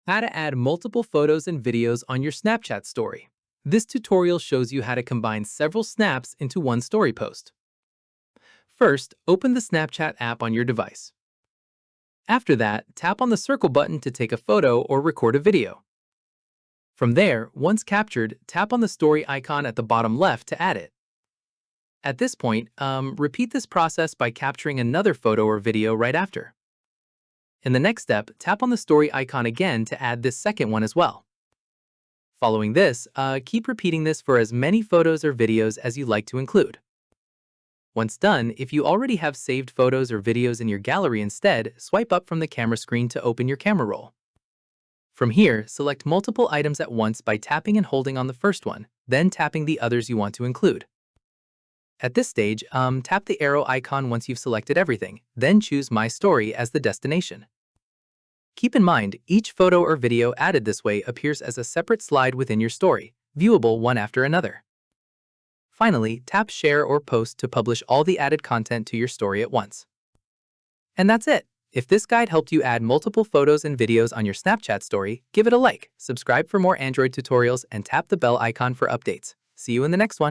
How to add multiple photos and videos on your Snapchat story. This tutorial shows you how to combine several snaps into one story post. First, open the Snapchat app on your device. After that, tap on the circle button to take a photo or record a video. From there, once captured, tap on the story icon at the bottom left to add it. At this point, repeat this process by capturing another photo or video right after. In the next step, tap on the story icon again to add this second one as well. Following this, keep repeating this for as many photos or videos as you like to include. Once done, if you already have saved photos or videos in your gallery instead, swipe up from the camera screen to open your camera roll. From here, select multiple items at once by tapping and holding on the first one, then tapping the others you want to include. At this stage, tap the arrow icon once you've selected everything, then choose My Story as the destination. Keep in mind, each photo or video added this way appears as a separate slide within your story, viewable one after another. Finally, tap Share or Post to publish all the added content to your story at once. And that's it! If this guide helped you add multiple photos and videos on your Snapchat story, give it a like, subscribe for more Android tutorials, and tap the bell icon for updates. See you in the next one.